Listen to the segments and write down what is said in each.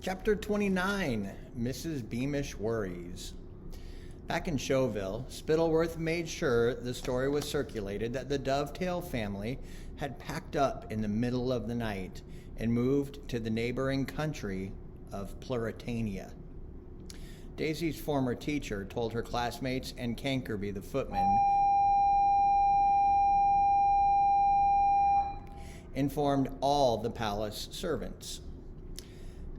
Chapter 29, Mrs. Beamish Worries. Back in Showville, Spittleworth made sure the story was circulated that the Dovetail family had packed up in the middle of the night and moved to the neighboring country of Pluritania. Daisy's former teacher told her classmates and Cankerby the footman informed all the palace servants.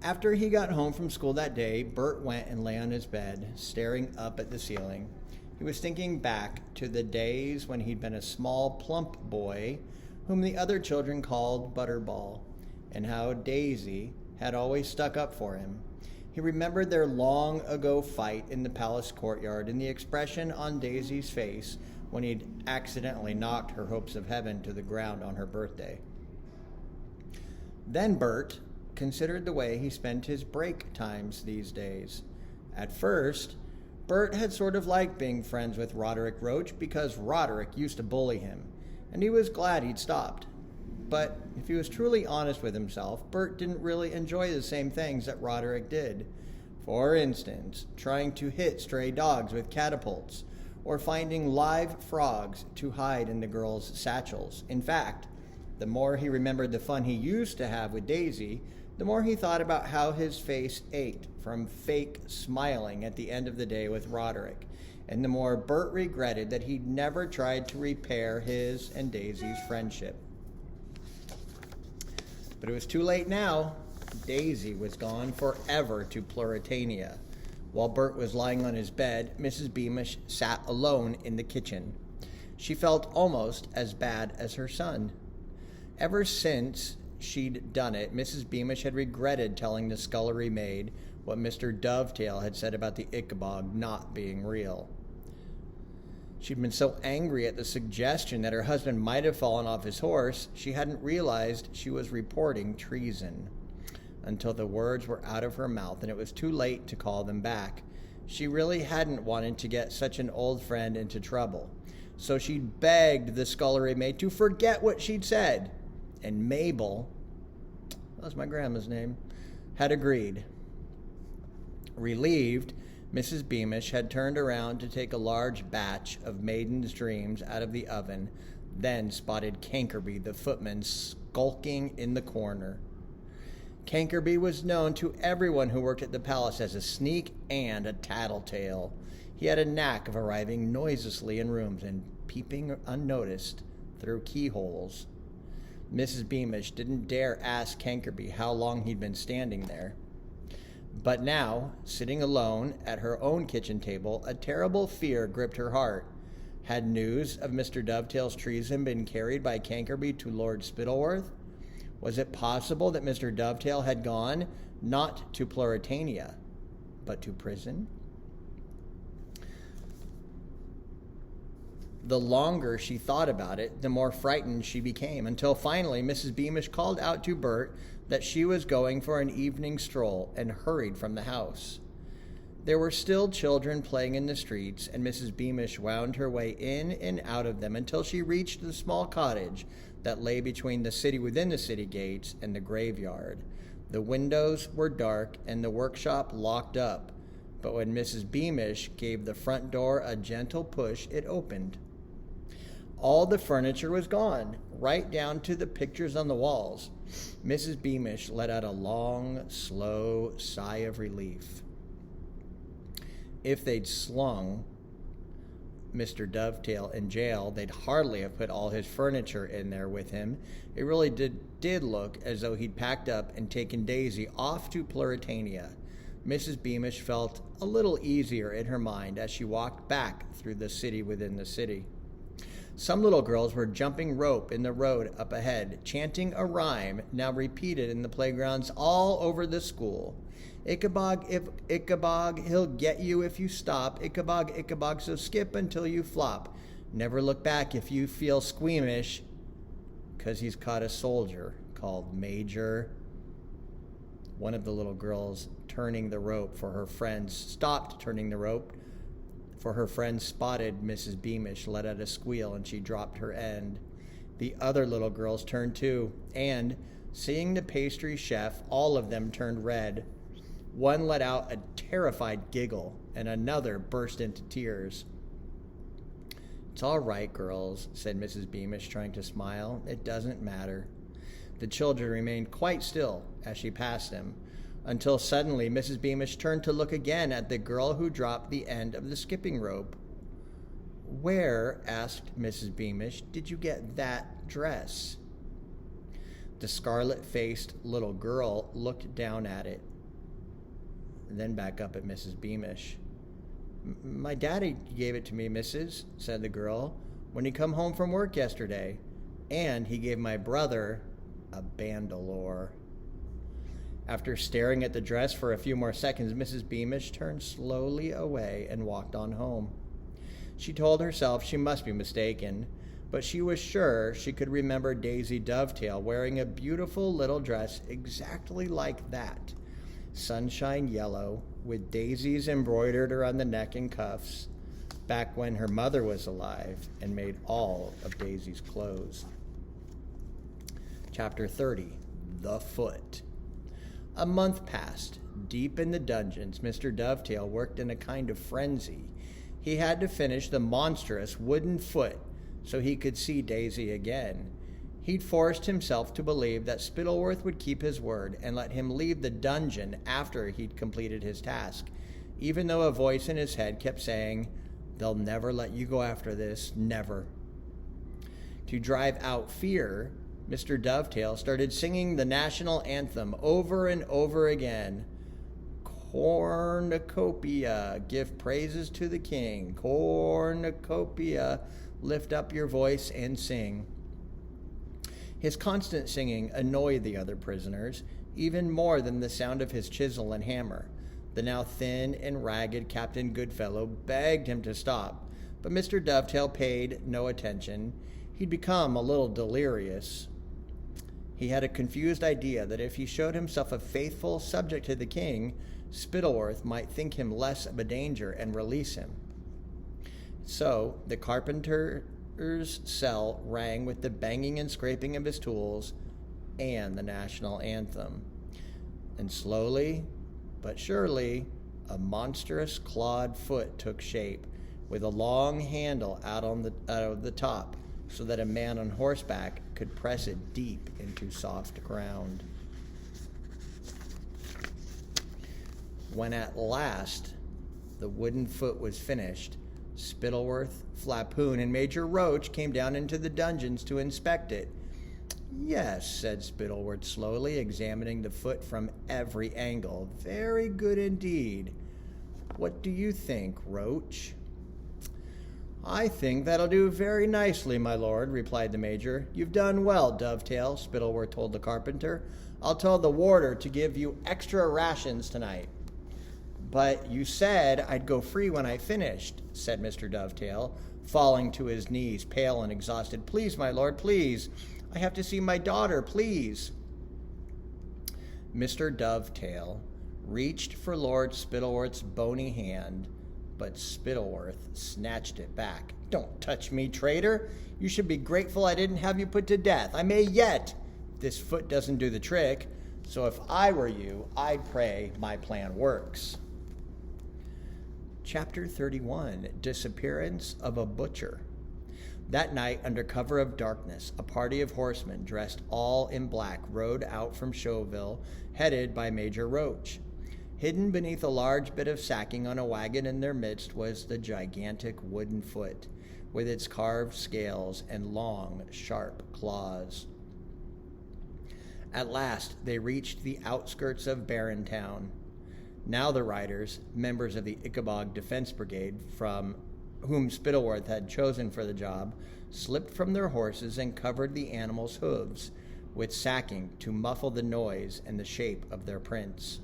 After he got home from school that day, Bert went and lay on his bed, staring up at the ceiling. He was thinking back to the days when he'd been a small, plump boy whom the other children called Butterball, and how Daisy had always stuck up for him. He remembered their long-ago fight in the palace courtyard and the expression on Daisy's face when he'd accidentally knocked her hopes of heaven to the ground on her birthday. Then Bert considered the way he spent his break times these days. At first, Bert had sort of liked being friends with Roderick Roach because Roderick used to bully him, and he was glad he'd stopped. But if he was truly honest with himself, Bert didn't really enjoy the same things that Roderick did. For instance, trying to hit stray dogs with catapults, or finding live frogs to hide in the girls' satchels. In fact, the more he remembered the fun he used to have with Daisy, the more he thought about how his face ached from fake smiling at the end of the day with Roderick, and the more Bert regretted that he'd never tried to repair his and Daisy's friendship. But it was too late now. Daisy was gone forever to Pluritania. While Bert was lying on his bed, Mrs. Beamish sat alone in the kitchen. She felt almost as bad as her son. Ever since she'd done it, Mrs. Beamish had regretted telling the scullery maid what Mr. Dovetail had said about the Ickabog not being real. She'd been so angry at the suggestion that her husband might have fallen off his horse, she hadn't realized she was reporting treason until the words were out of her mouth and it was too late to call them back. She really hadn't wanted to get such an old friend into trouble, so she'd begged the scullery maid to forget what she'd said. And Mabel, that was my grandma's name, had agreed. Relieved, Mrs. Beamish had turned around to take a large batch of Maiden's Dreams out of the oven, then spotted Cankerby the footman skulking in the corner. Cankerby was known to everyone who worked at the palace as a sneak and a tattletale. He had a knack of arriving noiselessly in rooms and peeping unnoticed through keyholes. Mrs. Beamish didn't dare ask Cankerby how long he'd been standing there. But now, sitting alone at her own kitchen table, a terrible fear gripped her heart. Had news of Mr. Dovetail's treason been carried by Cankerby to Lord Spittleworth? Was it possible that Mr. Dovetail had gone, not to Pluritania, but to prison? The longer she thought about it, the more frightened she became, until finally Mrs. Beamish called out to Bert that she was going for an evening stroll and hurried from the house. There were still children playing in the streets, and Mrs. Beamish wound her way in and out of them until she reached the small cottage that lay between the city within the city gates and the graveyard. The windows were dark and the workshop locked up, but when Mrs. Beamish gave the front door a gentle push, it opened. All the furniture was gone, right down to the pictures on the walls. Mrs. Beamish let out a long, slow sigh of relief. If they'd slung Mr. Dovetail in jail, they'd hardly have put all his furniture in there with him. It really did look as though he'd packed up and taken Daisy off to Pluritania. Mrs. Beamish felt a little easier in her mind as she walked back through the city within the city. Some little girls were jumping rope in the road up ahead, chanting a rhyme now repeated in the playgrounds all over the school. Ickabog, Ickabog, he'll get you if you stop. Ickabog, Ickabog, so skip until you flop. Never look back if you feel squeamish, 'cause he's caught a soldier called Major. One of the little girls turning the rope for her friends stopped turning the rope, for her friend spotted Mrs. Beamish, let out a squeal, and she dropped her end. The other little girls turned too, and, seeing the pastry chef, all of them turned red. One let out a terrified giggle, and another burst into tears. "It's all right, girls," said Mrs. Beamish, trying to smile. "It doesn't matter." The children remained quite still as she passed them, until suddenly Mrs. Beamish turned to look again at the girl who dropped the end of the skipping rope. "Where," asked Mrs. Beamish, "did you get that dress?" The scarlet-faced little girl looked down at it, and then back up at Mrs. Beamish. "My daddy gave it to me, missus," said the girl, "when he come home from work yesterday. And he gave my brother a bandolier." After staring at the dress for a few more seconds, Mrs. Beamish turned slowly away and walked on home. She told herself she must be mistaken, but she was sure she could remember Daisy Dovetail wearing a beautiful little dress exactly like that, sunshine yellow, with daisies embroidered around the neck and cuffs, back when her mother was alive and made all of Daisy's clothes. Chapter 30, The Foot. A month passed. Deep in the dungeons, Mr. Dovetail worked in a kind of frenzy. He had to finish the monstrous wooden foot so he could see Daisy again. He'd forced himself to believe that Spittleworth would keep his word and let him leave the dungeon after he'd completed his task, even though a voice in his head kept saying, "They'll never let you go after this, never." To drive out fear, Mr. Dovetail started singing the national anthem over and over again. "Cornucopia, give praises to the king. Cornucopia, lift up your voice and sing." His constant singing annoyed the other prisoners, even more than the sound of his chisel and hammer. The now thin and ragged Captain Goodfellow begged him to stop, but Mr. Dovetail paid no attention. He'd become a little delirious. He had a confused idea that if he showed himself a faithful subject to the king, Spittleworth might think him less of a danger and release him. So the carpenter's cell rang with the banging and scraping of his tools and the national anthem. And slowly but surely, a monstrous clawed foot took shape, with a long handle out of the top, so that a man on horseback could press it deep into soft ground. When at last the wooden foot was finished, Spittleworth, Flapoon, and Major Roach came down into the dungeons to inspect it. "Yes," said Spittleworth slowly, examining the foot from every angle. "Very good indeed. What do you think, Roach?" "I think that'll do very nicely, my lord," replied the major. "You've done well, Dovetail," Spittleworth told the carpenter. "I'll tell the warder to give you extra rations tonight." "But you said I'd go free when I finished," said Mr. Dovetail, falling to his knees, pale and exhausted. "Please, my lord, please. I have to see my daughter, please." Mr. Dovetail reached for Lord Spittleworth's bony hand, but Spittleworth snatched it back. "Don't touch me, traitor. You should be grateful I didn't have you put to death. I may yet. This foot doesn't do the trick, so if I were you, I'd pray my plan works." Chapter 31, Disappearance of a Butcher. That night, under cover of darkness, a party of horsemen, dressed all in black, rode out from Showville, headed by Major Roach. Hidden beneath a large bit of sacking on a wagon in their midst was the gigantic wooden foot, with its carved scales and long, sharp claws. At last, they reached the outskirts of Barrentown. Now the riders, members of the Ickabog Defense Brigade, from whom Spittleworth had chosen for the job, slipped from their horses and covered the animals' hooves with sacking to muffle the noise and the shape of their prints.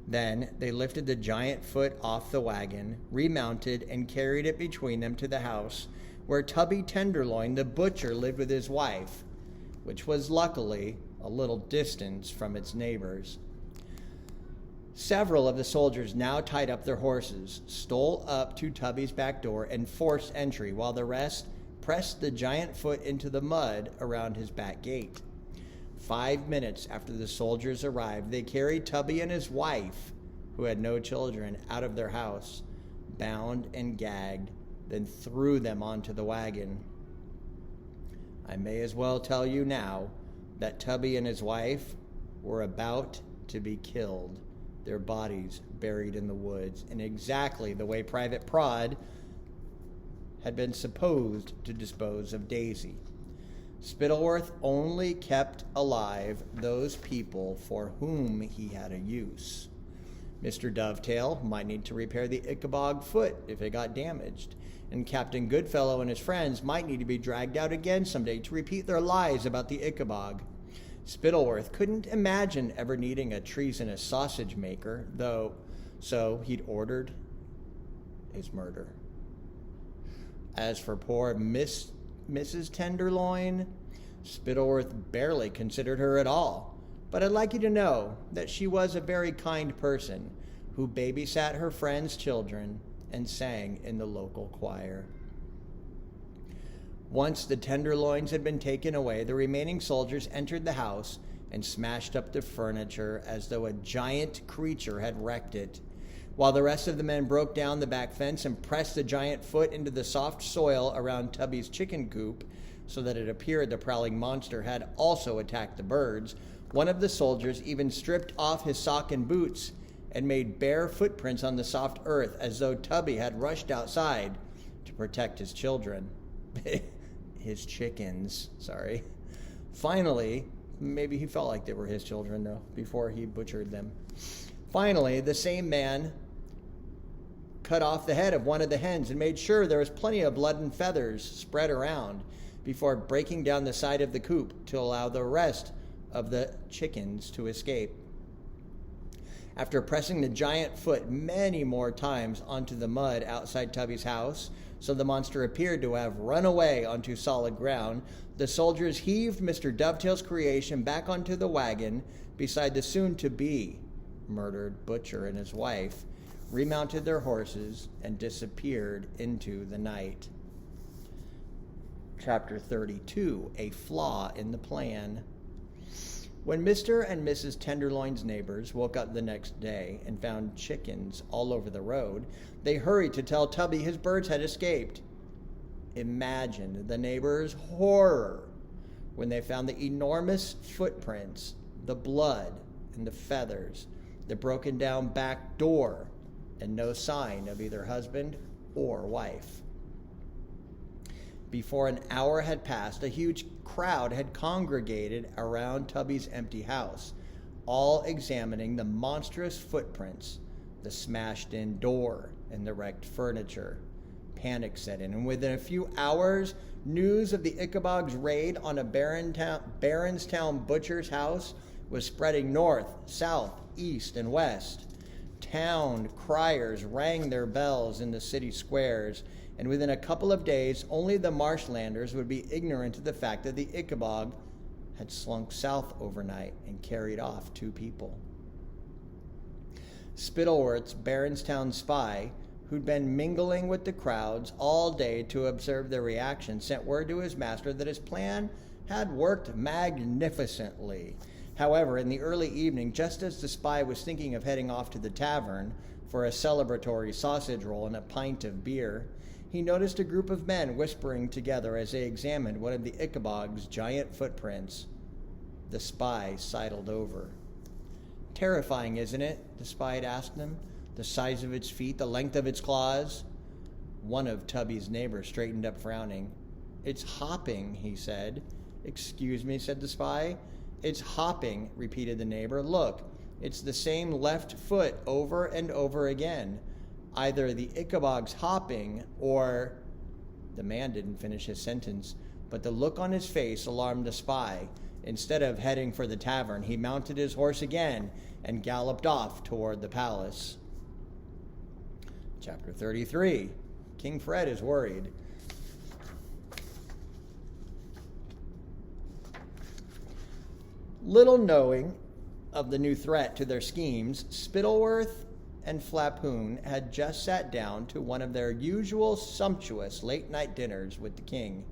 Then they lifted the giant foot off the wagon, remounted, and carried it between them to the house where Tubby Tenderloin, the butcher, lived with his wife, which was luckily a little distance from its neighbors. Several of the soldiers now tied up their horses, stole up to Tubby's back door, and forced entry, while the rest pressed the giant foot into the mud around his back gate. 5 minutes after the soldiers arrived, they carried Tubby and his wife, who had no children, out of their house, bound and gagged, then threw them onto the wagon. I may as well tell you now that Tubby and his wife were about to be killed, their bodies buried in the woods, in exactly the way Private Prod had been supposed to dispose of Daisy. Spittleworth only kept alive those people for whom he had a use. Mr. Dovetail might need to repair the Ickabog foot if it got damaged, and Captain Goodfellow and his friends might need to be dragged out again someday to repeat their lies about the Ickabog. Spittleworth couldn't imagine ever needing a treasonous sausage maker, though, so he'd ordered his murder. As for poor Mrs. Tenderloin, Spittleworth barely considered her at all, but I'd like you to know that she was a very kind person who babysat her friends' children and sang in the local choir. Once the Tenderloins had been taken away, the remaining soldiers entered the house and smashed up the furniture as though a giant creature had wrecked it, while the rest of the men broke down the back fence and pressed the giant foot into the soft soil around Tubby's chicken coop so that it appeared the prowling monster had also attacked the birds. One of the soldiers even stripped off his sock and boots and made bare footprints on the soft earth as though Tubby had rushed outside to protect his children. His chickens, sorry. Finally, maybe he felt like they were his children, though, before he butchered them. Finally, the same man cut off the head of one of the hens and made sure there was plenty of blood and feathers spread around before breaking down the side of the coop to allow the rest of the chickens to escape. After pressing the giant foot many more times onto the mud outside Tubby's house, so the monster appeared to have run away onto solid ground, the soldiers heaved Mr. Dovetail's creation back onto the wagon beside the soon-to-be murdered butcher and his wife, remounted their horses, and disappeared into the night. Chapter 32, A Flaw in the Plan. When Mr. and Mrs. Tenderloin's neighbors woke up the next day and found chickens all over the road, they hurried to tell Tubby his birds had escaped. Imagine the neighbors' horror when they found the enormous footprints, the blood and the feathers, the broken down back door, and no sign of either husband or wife. Before an hour had passed, a huge crowd had congregated around Tubby's empty house, all examining the monstrous footprints, the smashed-in door, and the wrecked furniture. Panic set in, and within a few hours, news of the Ickabog's raid on a Baronstown butcher's house was spreading north, south, east, and west. Town criers rang their bells in the city squares, and within a couple of days, only the marshlanders would be ignorant of the fact that the Ickabog had slunk south overnight and carried off 2 people. Spittleworth's Baronstown spy, who'd been mingling with the crowds all day to observe their reaction, sent word to his master that his plan had worked magnificently. However, in the early evening, just as the spy was thinking of heading off to the tavern for a celebratory sausage roll and a pint of beer, he noticed a group of men whispering together as they examined one of the Ickabog's giant footprints. The spy sidled over. "Terrifying, isn't it?" the spy had asked him. "The size of its feet, the length of its claws." One of Tubby's neighbors straightened up, frowning. "It's hopping," he said. "Excuse me," said the spy. "It's hopping," repeated the neighbor. "Look, it's the same left foot over and over again. Either the Ickabog's hopping or—" The man didn't finish his sentence, but the look on his face alarmed the spy. Instead of heading for the tavern, he mounted his horse again and galloped off toward the palace. Chapter 33. King Fred is worried. Little knowing of the new threat to their schemes, Spittleworth and Flapoon had just sat down to one of their usual sumptuous late-night dinners with the king.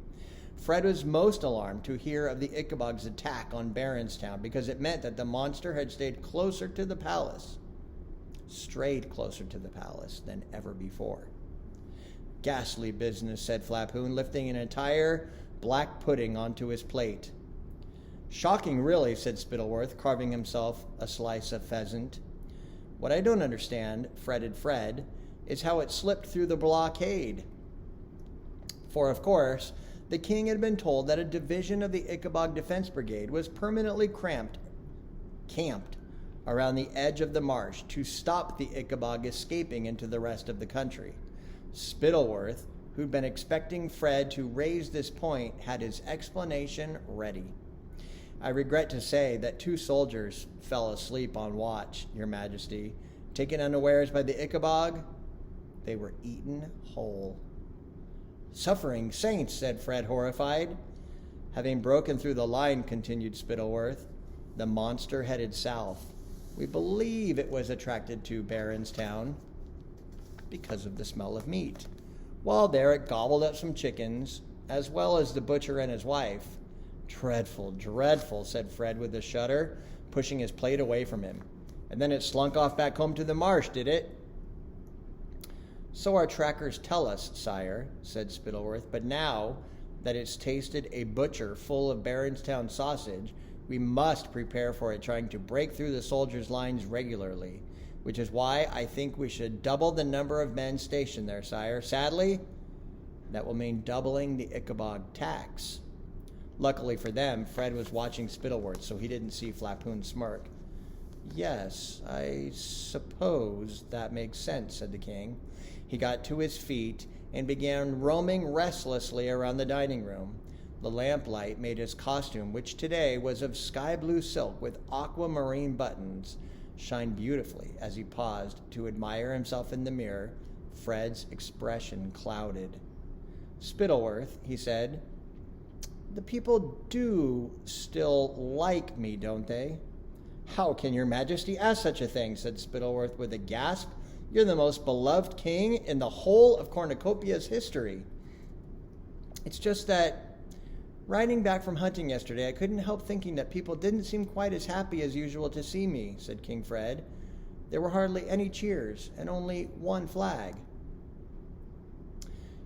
Fred was most alarmed to hear of the Ickabog's attack on Barronstown because it meant that the monster had strayed closer to the palace than ever before. Ghastly business, said Flapoon, lifting an entire black pudding onto his plate. Shocking, really, said Spittleworth, carving himself a slice of pheasant. What I don't understand, fretted Fred, is how it slipped through the blockade. For, of course, the king had been told that a division of the Ickabog Defense Brigade was permanently camped around the edge of the marsh to stop the Ickabog escaping into the rest of the country. Spittleworth, who'd been expecting Fred to raise this point, had his explanation ready. I regret to say that 2 soldiers fell asleep on watch, Your Majesty. Taken unawares by the Ickabog, they were eaten whole. Suffering saints, said Fred, horrified. Having broken through the line, continued Spittleworth, the monster headed south. We believe it was attracted to Barronstown because of the smell of meat. While there, it gobbled up some chickens, as well as the butcher and his wife. Dreadful, dreadful, said Fred with a shudder, pushing his plate away from him. And then it slunk off back home to the marsh, did it? So our trackers tell us, sire, said Spittleworth, but now that it's tasted a butcher full of Barronstown sausage, we must prepare for it trying to break through the soldiers' lines regularly, which is why I think we should double the number of men stationed there, sire. Sadly, that will mean doubling the Ickabog tax. Luckily for them, Fred was watching Spittleworth, so he didn't see Flapoon smirk. Yes, I suppose that makes sense, said the king. He got to his feet and began roaming restlessly around the dining room. The lamplight made his costume, which today was of sky blue silk with aquamarine buttons, shine beautifully. As he paused to admire himself in the mirror, Fred's expression clouded. Spittleworth, he said, the people do still like me, don't they? How can your majesty ask such a thing, said Spittleworth with a gasp. You're the most beloved king in the whole of Cornucopia's history. It's just that, riding back from hunting yesterday, I couldn't help thinking that people didn't seem quite as happy as usual to see me, said King Fred. There were hardly any cheers, and only one flag.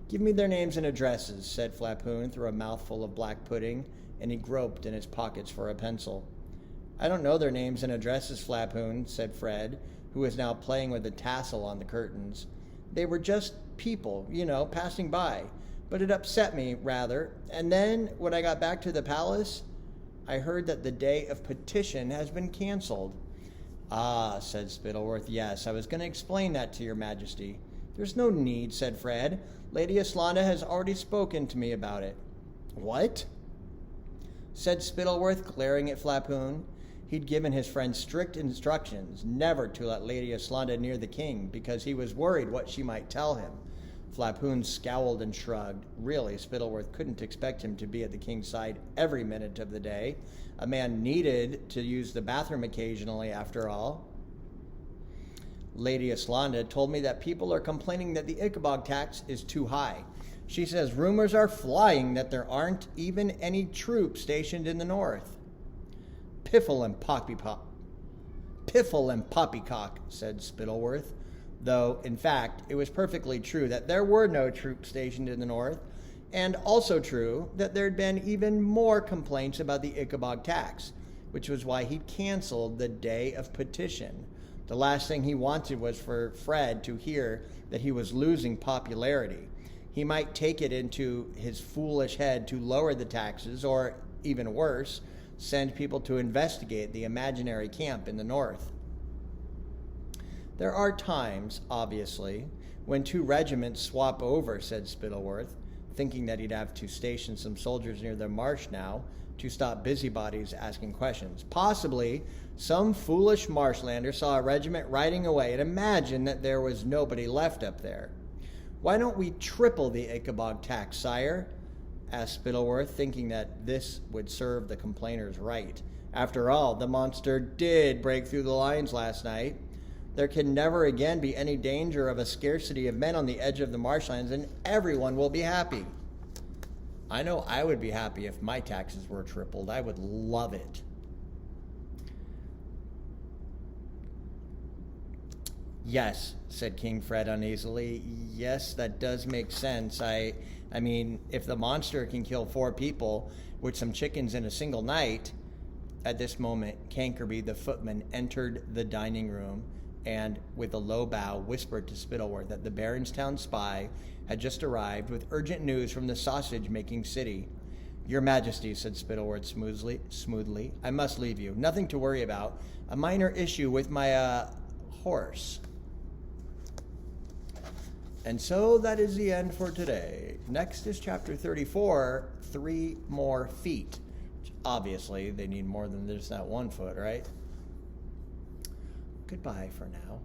Give me their names and addresses, said Flapoon through a mouthful of black pudding, and he groped in his pockets for a pencil. I don't know their names and addresses, Flapoon, said Fred, who was now playing with the tassel on the curtains. They were just people, passing by. But it upset me, rather. And then, when I got back to the palace, I heard that the day of petition has been canceled. Ah, said Spittleworth, yes, I was going to explain that to your majesty. There's no need, said Fred. Lady Aslanda has already spoken to me about it. What? Said Spittleworth, glaring at Flapoon. He'd given his friend strict instructions never to let Lady Aslanda near the king because he was worried what she might tell him. Flapoon scowled and shrugged. Really, Spittleworth couldn't expect him to be at the king's side every minute of the day. A man needed to use the bathroom occasionally, after all. Lady Aslanda told me that people are complaining that the Ickabog tax is too high. She says rumors are flying that there aren't even any troops stationed in the north. Piffle and poppycock, said Spittleworth, though, in fact, it was perfectly true that there were no troops stationed in the north, and also true that there had been even more complaints about the Ickabog tax, which was why he canceled the day of petition. The last thing he wanted was for Fred to hear that he was losing popularity. He might take it into his foolish head to lower the taxes, or, even worse, send people to investigate the imaginary camp in the north. There are times, obviously, when 2 regiments swap over, said Spittleworth, thinking that he'd have to station some soldiers near the marsh now to stop busybodies asking questions. Possibly some foolish marshlander saw a regiment riding away and imagined that there was nobody left up there. Why don't we triple the Ickabog tax, sire? Asked Spittleworth, thinking that this would serve the complainers right. After all, the monster did break through the lines last night. There can never again be any danger of a scarcity of men on the edge of the marshlands, and everyone will be happy. I know I would be happy if my taxes were tripled. I would love it. Yes, said King Fred uneasily. Yes, that does make sense. I mean, if the monster can kill 4 people with some chickens in a single night. At this moment, Cankerby, the footman, entered the dining room and, with a low bow, whispered to Spittleworth that the Baronstown spy had just arrived with urgent news from the sausage-making city. Your Majesty, said Spittleworth smoothly, I must leave you. Nothing to worry about. A minor issue with my, horse. And so that is the end for today. Next is chapter 34, 3 more feet. Obviously, they need more than just that 1 foot, right? Goodbye for now.